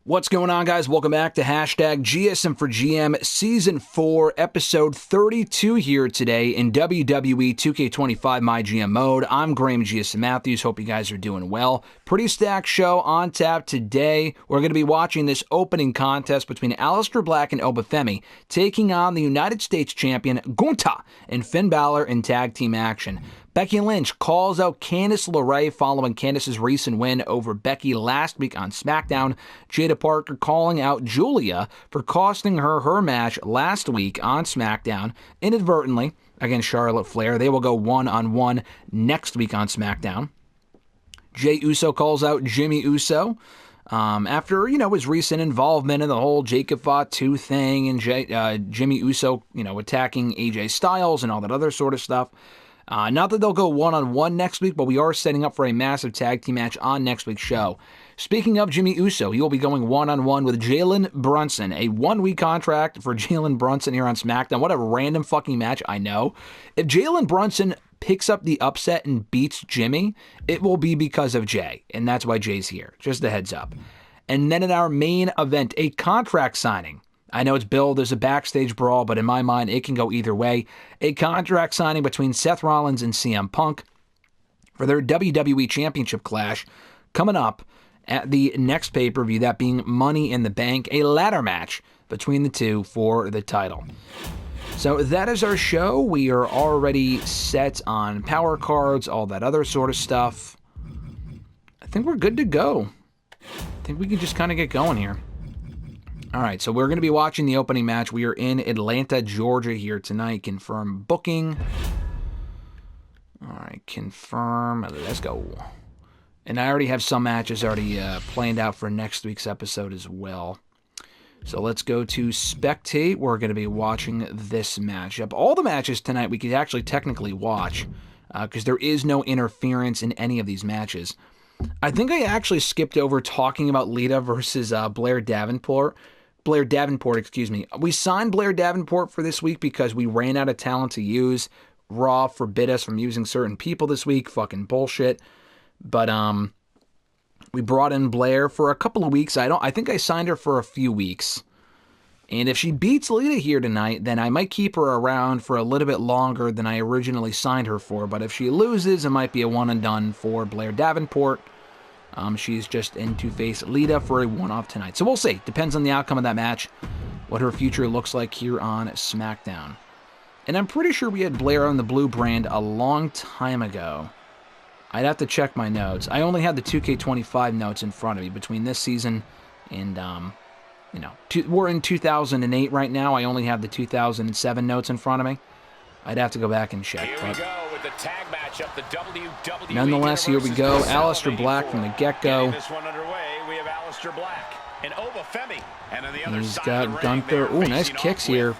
What's going on, guys? Welcome back to hashtag GSM for GM Season 4, Episode 32 here today in WWE 2K25 MyGM Mode. I'm Graham GSM Matthews. Hope you guys are doing well. Pretty stacked show on tap today. We're going to be watching this opening contest between Aleister Black and Oba Femi, taking on the United States Champion Gunther and Finn Balor in tag team action. Becky Lynch calls out Candice LeRae following Candice's recent win over Becky last week on SmackDown. Jada Parker calling out Julia for costing her match last week on SmackDown inadvertently against Charlotte Flair. They will go one-on-one next week on SmackDown. Jey Uso calls out Jimmy Uso after, his recent involvement in the whole Jacob Fatu thing and Jimmy Uso, attacking AJ Styles and all that other sort of stuff. Not that they'll go one-on-one next week, but we are setting up for a massive tag team match on next week's show. Speaking of Jimmy Uso, he will be going one-on-one with Jalen Brunson. A one-week contract for Jalen Brunson here on SmackDown. What a random fucking match, I know. If Jalen Brunson picks up the upset and beats Jimmy, it will be because of Jay, and that's why Jay's here. Just a heads up. And then in our main event, a contract signing. I know it's billed as a backstage brawl, but in my mind, it can go either way. A contract signing between Seth Rollins and CM Punk for their WWE Championship clash coming up at the next pay-per-view, that being Money in the Bank, a ladder match between the two for the title. So that is our show. We are already set on power cards, all that other sort of stuff. I think we're good to go. I think we can just kind of get going here. All right, so we're going to be watching the opening match. We are in Atlanta, Georgia here tonight. Confirm booking. All right, confirm. Let's go. And I already have some matches already planned out for next week's episode as well. So let's go to spectate. We're going to be watching this matchup. All the matches tonight we could actually technically watch because there is no interference in any of these matches. I think I actually skipped over talking about Lita versus Blair Davenport. We signed Blair Davenport for this week because we ran out of talent to use. Raw forbid us from using certain people this week. Fucking bullshit. But we brought in Blair for a couple of weeks. I think I signed her for a few weeks. And if she beats Lita here tonight, then I might keep her around for a little bit longer than I originally signed her for. But if she loses, it might be a one and done for Blair Davenport. She's just in to face Lita for a one-off tonight. So we'll see. Depends on the outcome of that match, what her future looks like here on SmackDown. And I'm pretty sure we had Blair on the blue brand a long time ago. I'd have to check my notes. I only had the 2K25 notes in front of me between this season and, we're in 2008 right now. I only have the 2007 notes in front of me. I'd have to go back and check. But the tag matchup, the WWE nonetheless, here we go. Aleister Black from the get-go. This one underway, we have Aleister Black and Oba Femi. And on the other He's side got Gunther. Ooh, nice kicks here.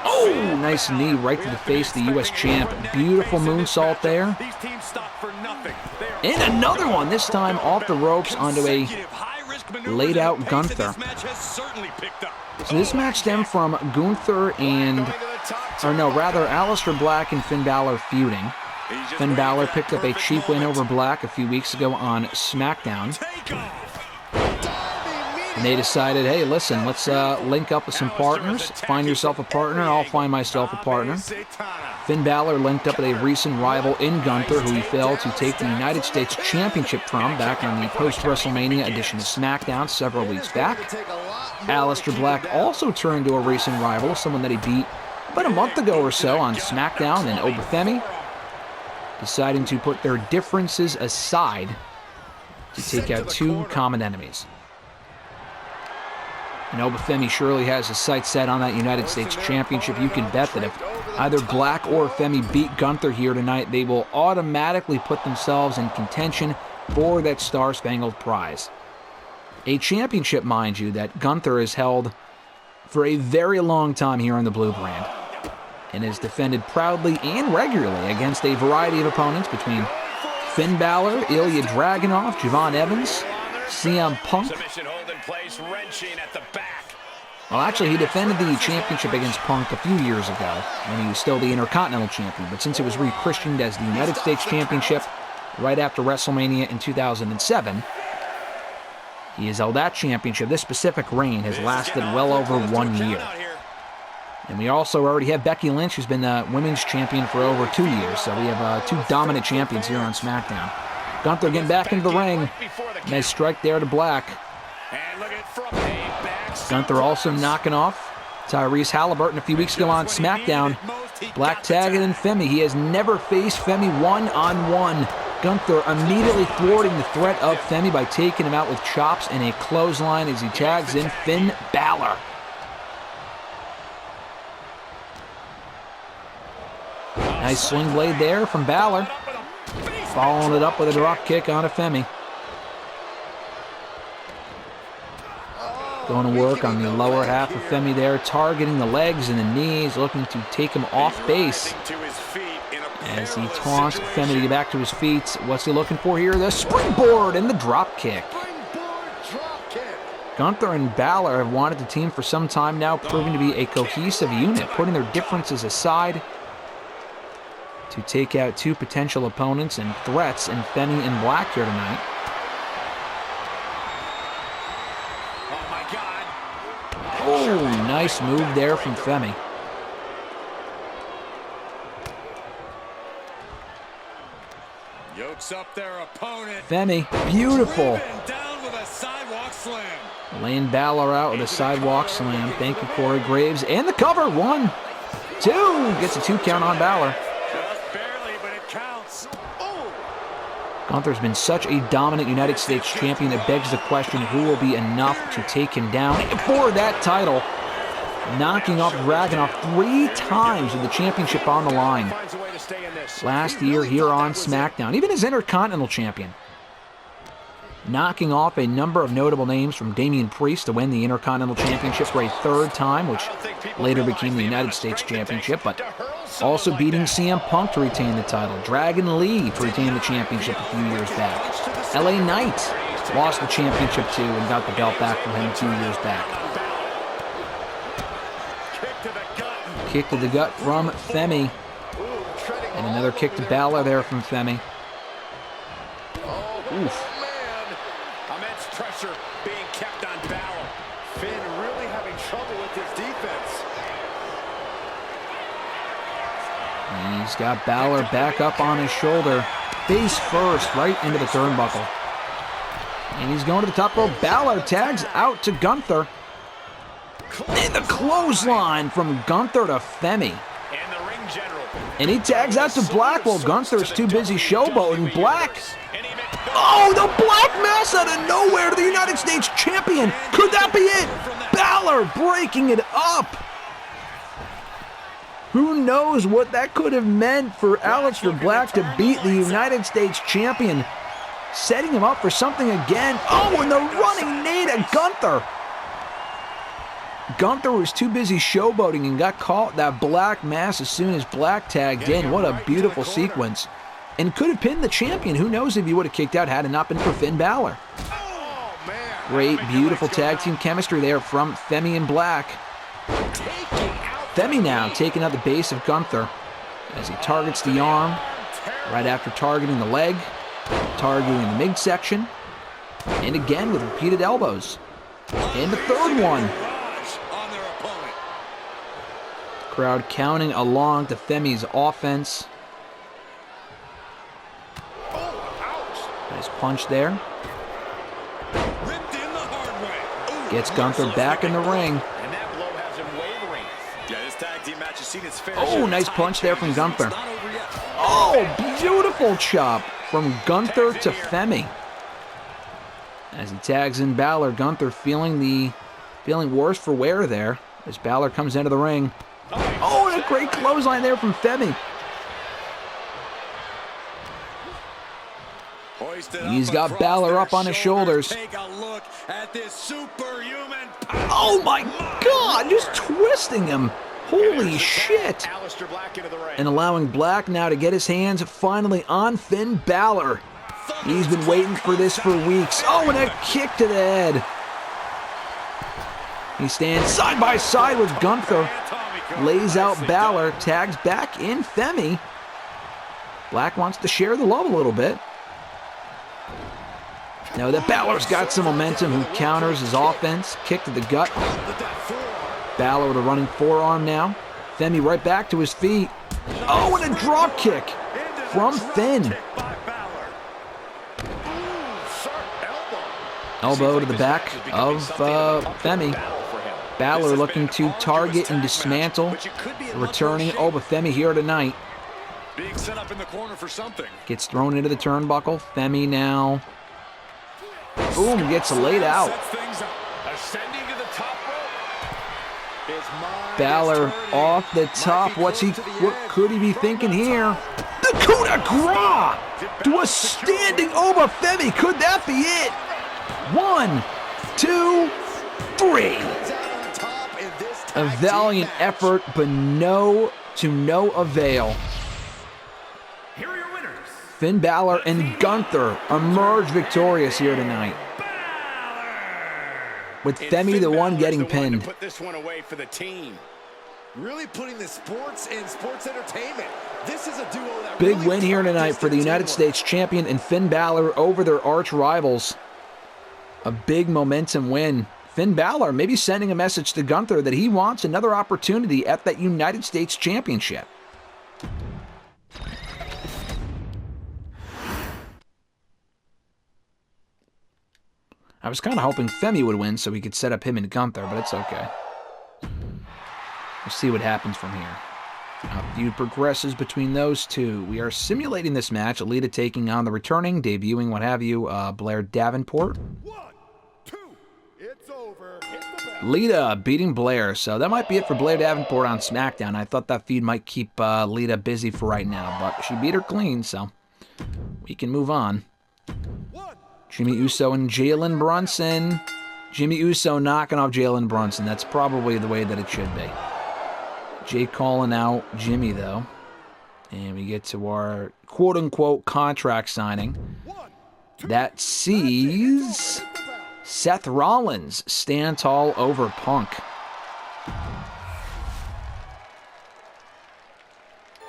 Oh, nice knee right to the face of the U.S. champ. Beautiful moonsault there. And another one, this time off the ropes onto a laid-out Gunther. So this match stemmed from Gunther Aleister Black and Finn Balor feuding. Finn Balor picked up a cheap win over Black a few weeks ago on SmackDown. And they decided, hey, listen, let's link up with some partners. Find yourself a partner, I'll find myself a partner. Finn Balor linked up with a recent rival in Gunther, who he failed to take the United States Championship from back on the post-WrestleMania edition of SmackDown several weeks back. Aleister Black also turned to a recent rival, someone that he beat about a month ago or so on SmackDown, and Oba Femi, deciding to put their differences aside to take out two common enemies. And Oba Femi surely has his sights set on that United States Championship. You can bet that if either Black or Femi beat Gunther here tonight, they will automatically put themselves in contention for that Star-Spangled Prize. A championship, mind you, that Gunther has held for a very long time here on the blue brand, and is defended proudly and regularly against a variety of opponents between Finn Balor, Ilya Dragunov, Javon Evans, CM Punk. Well, actually, he defended the championship against Punk a few years ago when he was still the Intercontinental Champion, but since it was rechristened as the United States Championship right after WrestleMania in 2007, He has held that championship. This specific reign has lasted well over 1 year. And we also already have Becky Lynch, who's been the women's champion for over 2 years. So we have 2 dominant champions here on SmackDown. Gunther getting back into the ring. Nice strike there to Black. Gunther also knocking off Tyrese Halliburton a few weeks ago on SmackDown. Black tagging in Femi. He has never faced Femi one-on-one. Gunther immediately thwarting the threat of Femi by taking him out with chops and a clothesline as he tags in Finn Balor. Nice sling blade there from Balor. Following it up with a drop kick onto Femi. Going to work on the lower half of Femi there, targeting the legs and the knees, looking to take him off base. As he taunts Femi to get back to his feet. What's he looking for here? The springboard and the drop kick. Gunther and Balor have wanted to team for some time now, proving to be a cohesive unit, putting their differences aside to take out 2 potential opponents and threats in Femi and Black here tonight. Oh, nice move there from Femi. Yokes up their opponent. Femi, beautiful. Down with a sidewalk slam. Laying Balor out with a sidewalk slam. Thank you, Corey Graves. And the cover. 1, 2. Gets a 2 count on Balor. Just barely, but it counts. Gunther's been such a dominant United States champion that begs the question, who will be enough to take him down for that title? Knocking off Dragunov 3 times with the championship on the line. Last year here on SmackDown, even as Intercontinental Champion. Knocking off a number of notable names, from Damian Priest to win the Intercontinental Championship for a 3rd time, which later became the United States Championship, but also beating CM Punk to retain the title. Dragon Lee to retain the championship a few years back. LA Knight lost the championship too and got the belt back from him 2 years back. Kick to the gut from Femi. And another kick to Balor there from Femi. Oof. Immense pressure being kept on Balor. Finn really having trouble with his defense. He's got Balor back up on his shoulder. Face first, right into the turnbuckle. And he's going to the top rope. Balor tags out to Gunther. And the clothesline from Gunther to Femi. And he tags out to Black while Gunther's too busy showboating. Black. Oh, the Black Mass out of nowhere to the United States Champion. Could that be it? Balor breaking it up. Who knows what that could have meant for Aleister Black to beat the United States Champion. Setting him up for something again. Oh, and the running knee to Gunther. Gunther was too busy showboating and got caught that Black Mass as soon as Black tagged in. What a beautiful sequence. And could have pinned the champion. Who knows if he would have kicked out had it not been for Finn Balor. Great, beautiful tag team chemistry there from Femi and Black. Femi now taking out the base of Gunther as he targets the arm right after targeting the leg, targeting the midsection, and again with repeated elbows. And the 3rd one. Crowd counting along to Femi's offense. Nice punch there. Gets Gunther back in the ring. Oh, nice punch there from Gunther. Oh, beautiful chop from Gunther to Femi. As he tags in Balor, Gunther feeling worse for wear there as Balor comes into the ring. Oh, and a great clothesline there from Femi. He's got Balor up on his shoulders. Oh my God, just twisting him. Holy shit. And allowing Black now to get his hands finally on Finn Balor. He's been waiting for this for weeks. Oh, and a kick to the head. He stands side by side with Gunther. Lays out Balor, tags back in Femi. Black wants to share the love a little bit. Now that Balor's got some momentum, who counters his offense. Kick to the gut. Balor with a running forearm now. Femi right back to his feet. Oh, and a drop kick from Finn. Elbow to the back of Femi. Balor looking to target and dismantle the returning Oba Femi here tonight. Being set up in the corner for something. Gets thrown into the turnbuckle. Femi now. Boom, gets laid out. Ascending to the top rope. Balor off the top. What could he be thinking here? The coup de grace to a standing Oba Femi. Could that be it? 1, 2, 3. A valiant effort, but to no avail. Here are your winners. Finn Balor and Gunther emerge victorious here tonight, with Femi the one getting pinned. Put this one away for the team. Really putting the sports in sports entertainment. This is a duo that Big really win here tonight for the United States champion and Finn Balor over their arch rivals. A big momentum win. Finn Balor maybe sending a message to Gunther that he wants another opportunity at that United States championship. I was kind of hoping Femi would win so we could set up him and Gunther, but it's okay. We'll see what happens from here. How feud progresses between those two. We are simulating this match. Alita taking on the returning, debuting, what have you, Blair Davenport. 1, 2, it's over. Hit the bell. Lita beating Blair, so that might be it for Blair Davenport on SmackDown. I thought that feud might keep Lita busy for right now, but she beat her clean, so we can move on. Jimmy Uso and Jalen Brunson. Jimmy Uso knocking off Jalen Brunson. That's probably the way that it should be. Jay calling out Jimmy, though. And we get to our quote-unquote contract signing. That sees Seth Rollins stand tall over Punk.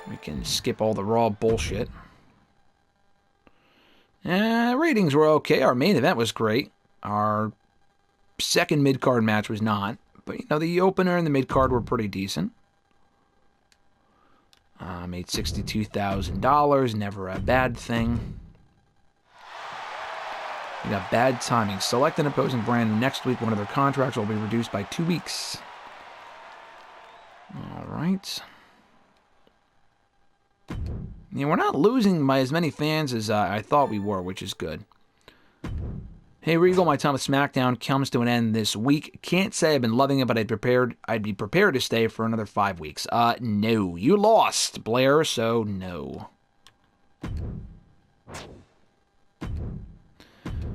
We can skip all the Raw bullshit. Ratings were okay. Our main event was great. Our second mid-card match was not. But, you know, the opener and the mid-card were pretty decent. Made $62,000. Never a bad thing. We got bad timing. Select an opposing brand. Next week, one of their contracts will be reduced by 2 weeks. All right. Yeah, we're not losing by as many fans as I thought we were, which is good. Hey, Regal, my time with SmackDown comes to an end this week. Can't say I've been loving it, but I'd be prepared to stay for another 5 weeks. No. You lost, Blair, so no.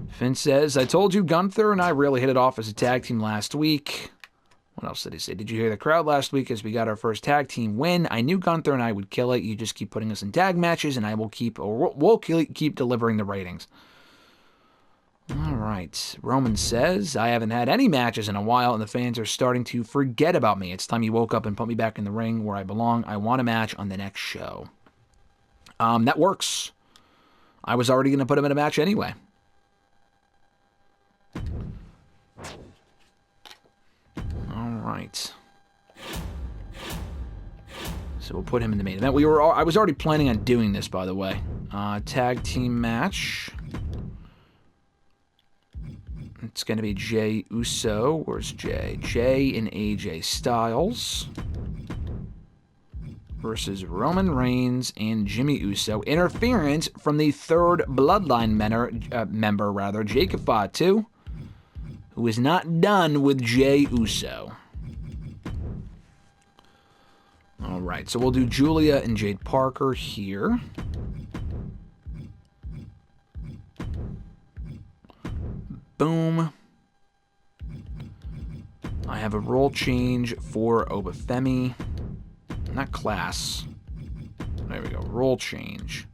Finn says, I told you Gunther and I really hit it off as a tag team last week. What else did he say? Did you hear the crowd last week as we got our first tag team win? I knew Gunther and I would kill it. You just keep putting us in tag matches, and we'll keep delivering the ratings. All right. Roman says, I haven't had any matches in a while, and the fans are starting to forget about me. It's time you woke up and put me back in the ring where I belong. I want a match on the next show. That works. I was already going to put him in a match anyway. All right. So we'll put him in the main event. I was already planning on doing this, by the way. Tag team match. It's going to be Jey Uso. Where's Jey? Jey and AJ Styles versus Roman Reigns and Jimmy Uso. Interference from the third Bloodline member, Jacob Fatu, who is not done with Jey Uso. All right, so we'll do Julia and Jade Parker here. Boom. I have a role change for Oba Femi. Not class. There we go. Role change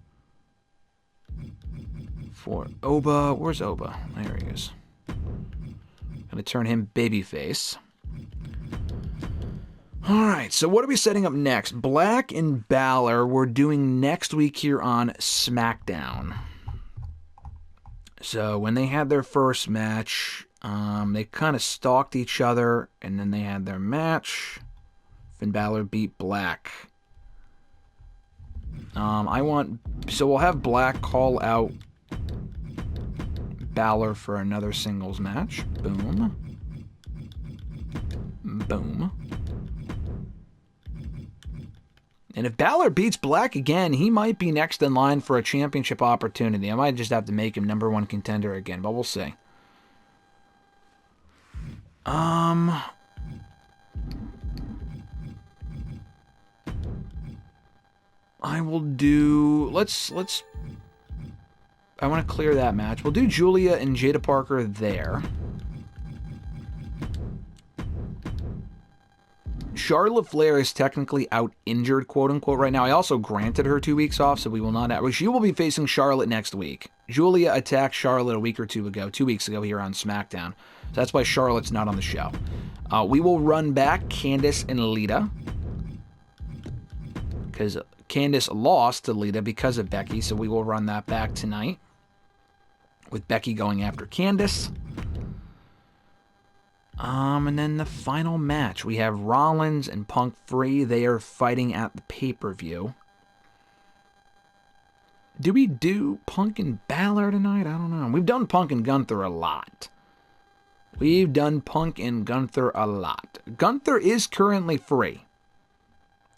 for Oba. Where's Oba? There he is. Gonna turn him babyface. Alright, so what are we setting up next? Black and Balor we're doing next week here on SmackDown. So when they had their first match, they kind of stalked each other, and then they had their match. Finn Balor beat Black. So we'll have Black call out Balor for another singles match. Boom. Boom. And if Balor beats Black again, he might be next in line for a championship opportunity. I might just have to make him number one contender again, but we'll see. I will do... Let's... I want to clear that match. We'll do Julia and Jada Parker there. Charlotte Flair is technically out injured, quote-unquote, right now. I also granted her 2 weeks off, so we will not have... She will be facing Charlotte next week. Julia attacked Charlotte a week or 2 ago, 2 weeks ago here on SmackDown. So that's why Charlotte's not on the show. We will run back Candice and Lita, because Candice lost to Lita because of Becky, so we will run that back tonight, with Becky going after Candice. And then the final match, we have Rollins and Punk free. They are fighting at the pay-per-view. Do we do Punk and Balor tonight? I don't know. We've done Punk and Gunther a lot. Gunther is currently free.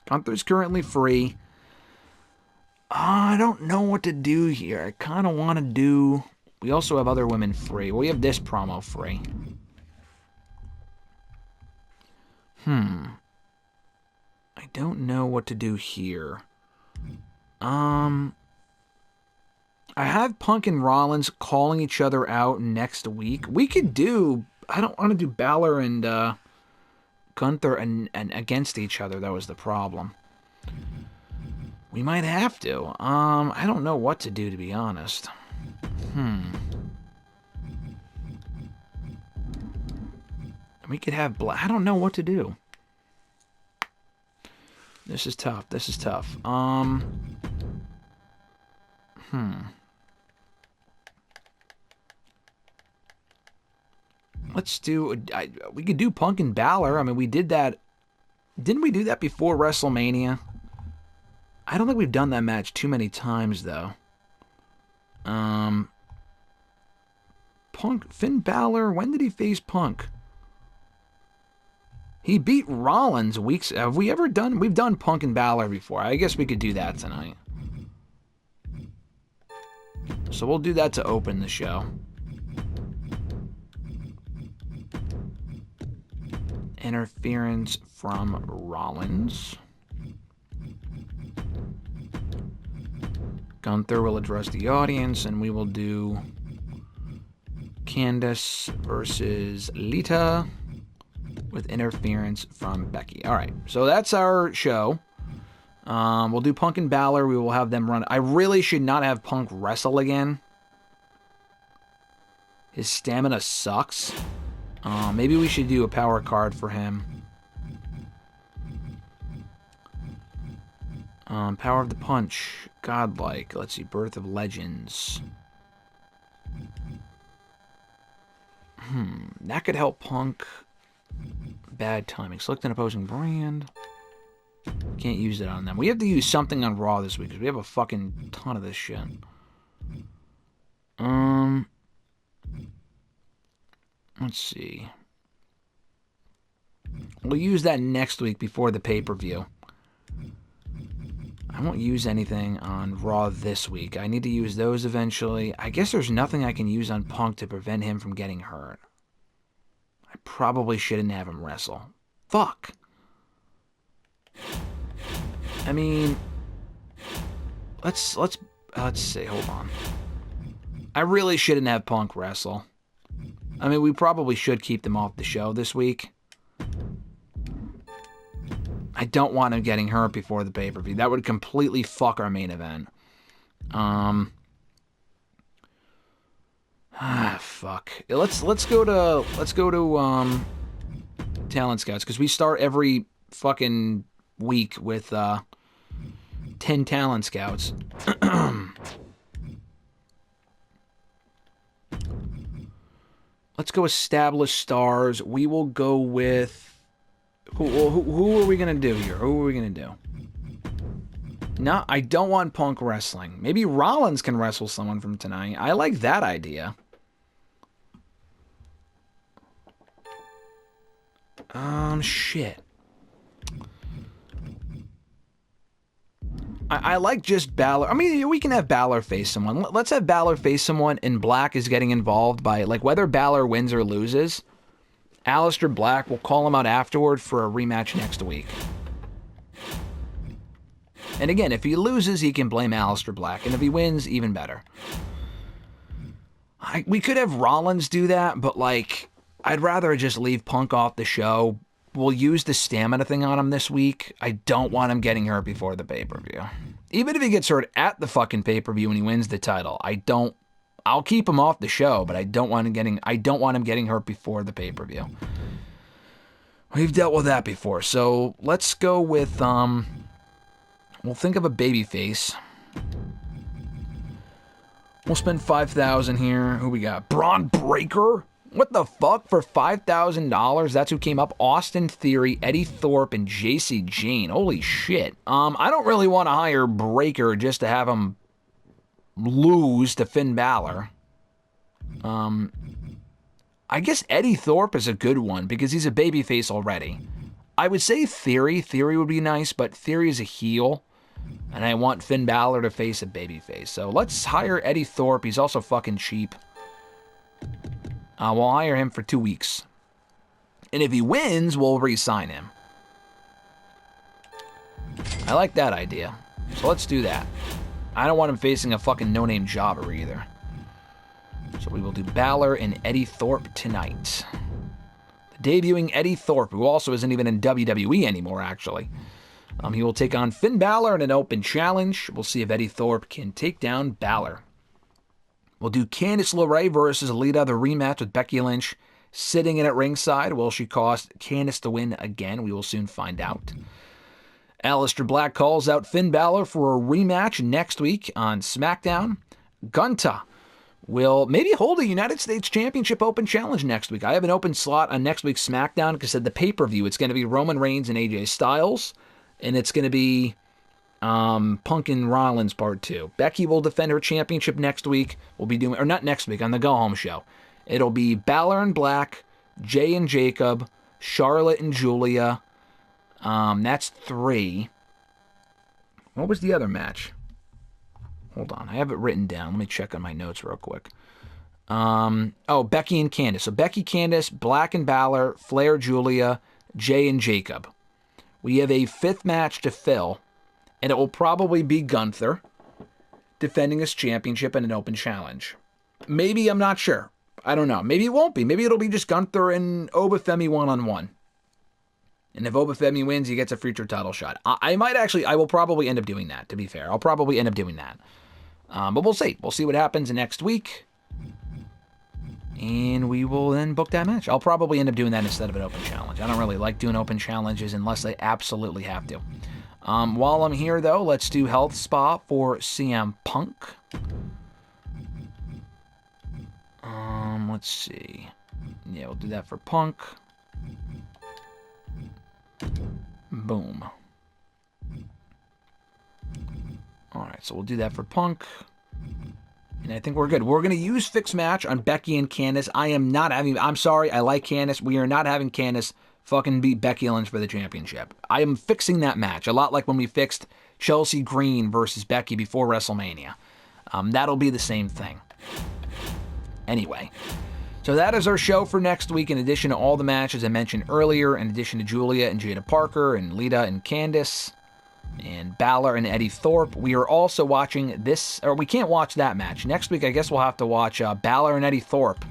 Gunther's currently free. I don't know what to do here. I kind of want to do... We also have other women free. We have this promo free. I don't know what to do here. I have Punk and Rollins calling each other out next week. We could do... I don't want to do Balor and Gunther and against each other. That was the problem. We might have to. I don't know what to do, to be honest. We could have... I don't know what to do. This is tough. Let's do... we could do Punk and Balor. I mean, we did that... Didn't we do that before WrestleMania? I don't think we've done that match too many times, though. Punk... Finn Balor... When did he face Punk? He beat Rollins weeks... Have we ever done... We've done Punk and Balor before. I guess we could do that tonight. So we'll do that to open the show. Interference from Rollins. Gunther will address the audience, and we will do Candice versus Lita with interference from Becky. All right, so that's our show. We'll do Punk and Balor. We will have them run. I really should not have Punk wrestle again. His stamina sucks. Maybe we should do a power card for him. Power of the Punch. Godlike. Let's see. Birth of Legends. That could help Punk. Bad timing. Select an opposing brand. Can't use it on them. We have to use something on Raw this week because we have a fucking ton of this shit. Let's see. We'll use that next week before the pay-per-view. I won't use anything on Raw this week. I need to use those eventually. I guess there's nothing I can use on Punk to prevent him from getting hurt. I probably shouldn't have him wrestle. Fuck. I mean, let's see. Hold on. I really shouldn't have Punk wrestle. I mean, we probably should keep them off the show this week. I don't want him getting hurt before the pay-per-view. That would completely fuck our main event. Fuck. Let's go to Talent Scouts, because we start every fucking week with 10 Talent Scouts. Let's go established stars. We will go with... Who are we going to do here? Who are we going to do? No, I don't want Punk wrestling. Maybe Rollins can wrestle someone from tonight. I like that idea. Shit. I like just Balor. I mean, we can have Balor face someone. Let's have Balor face someone, and Black is getting involved by, like, whether Balor wins or loses. Aleister Black will call him out afterward for a rematch next week. And again, if he loses, he can blame Aleister Black. And if he wins, even better. We could have Rollins do that, but, like, I'd rather just leave Punk off the show. We'll use the stamina thing on him this week. I don't want him getting hurt before the pay-per-view. Even if he gets hurt at the fucking pay-per-view and he wins the title, I'll keep him off the show, but I don't want him getting hurt before the pay-per-view. We've dealt with that before. So let's go with we'll think of a babyface. We'll spend $5,000 here. Who we got? Braun Breaker? What the fuck? For $5,000? That's who came up. Austin Theory, Eddie Thorpe, and JC Jane. Holy shit. I don't really want to hire Breaker just to have him lose to Finn Balor. I guess Eddie Thorpe is a good one because he's a babyface already. I would say Theory. Theory would be nice, but Theory is a heel. And I want Finn Balor to face a babyface. So let's hire Eddie Thorpe. He's also fucking cheap. We'll hire him for 2 weeks. And if he wins, we'll re-sign him. I like that idea. So let's do that. I don't want him facing a fucking no-name jobber either. So we will do Balor and Eddie Thorpe tonight. Debuting Eddie Thorpe, who also isn't even in WWE anymore, actually. He will take on Finn Balor in an open challenge. We'll see if Eddie Thorpe can take down Balor. We'll do Candice LeRae versus Alita, the rematch with Becky Lynch sitting in at ringside. Will she cost Candice the win again? We will soon find out. Aleister Black calls out Finn Balor for a rematch next week on SmackDown. Gunther will maybe hold a United States Championship Open Challenge next week. I have an open slot on next week's SmackDown because at the pay-per-view, it's going to be Roman Reigns and AJ Styles, and it's going to be Punk and Rollins Part 2. Becky will defend her championship next week. We'll be doing, or not next week, on the Go Home show. It'll be Balor and Black, Jay and Jacob, Charlotte and Julia. That's 3. What was the other match? Hold on, I have it written down. Let me check on my notes real quick. Becky and Candice. So Becky, Candice, Black and Balor, Flair, Julia, Jay and Jacob. We have a 5th match to fill. And it will probably be Gunther defending his championship in an open challenge. Maybe, I'm not sure. I don't know. Maybe it won't be. Maybe it'll be just Gunther and Oba Femi one-on-one. And if Oba Femi wins, he gets a future title shot. I will probably end up doing that, to be fair. I'll probably end up doing that. But we'll see. We'll see what happens next week. And we will then book that match. I'll probably end up doing that instead of an open challenge. I don't really like doing open challenges unless I absolutely have to. While I'm here, though, let's do Health Spa for CM Punk. Let's see. Yeah, we'll do that for Punk. Boom. Alright, so we'll do that for Punk. And I think we're good. We're going to use Fixed Match on Becky and Candice. I'm sorry, I like Candice. We are not having Candice fucking beat Becky Lynch for the championship. I am fixing that match, a lot like when we fixed Chelsea Green versus Becky before WrestleMania. That'll be the same thing. Anyway, so that is our show for next week, in addition to all the matches I mentioned earlier, in addition to Julia and Jada Parker, and Lita and Candice, and Balor and Eddie Thorpe. We are also watching this, or we can't watch that match. Next week, I guess we'll have to watch Balor and Eddie Thorpe,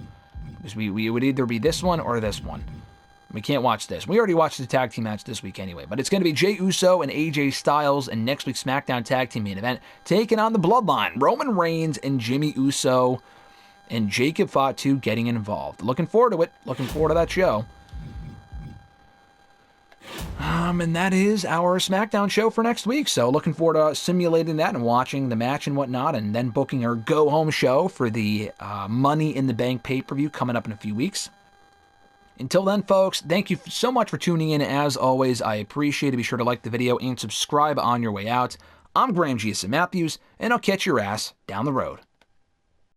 because we would either be this one or this one. We can't watch this. We already watched the tag team match this week anyway, but it's going to be Jey Uso and AJ Styles in next week's SmackDown Tag Team main event, taking on the Bloodline, Roman Reigns and Jimmy Uso, and Jacob Fatu getting involved. Looking forward to it. Looking forward to that show. And that is our SmackDown show for next week. So looking forward to simulating that and watching the match and whatnot, and then booking our go-home show for the Money in the Bank pay-per-view coming up in a few weeks. Until then, folks, thank you so much for tuning in. As always, I appreciate it. Be sure to like the video and subscribe on your way out. I'm Graham G.S. Matthews, and I'll catch your ass down the road.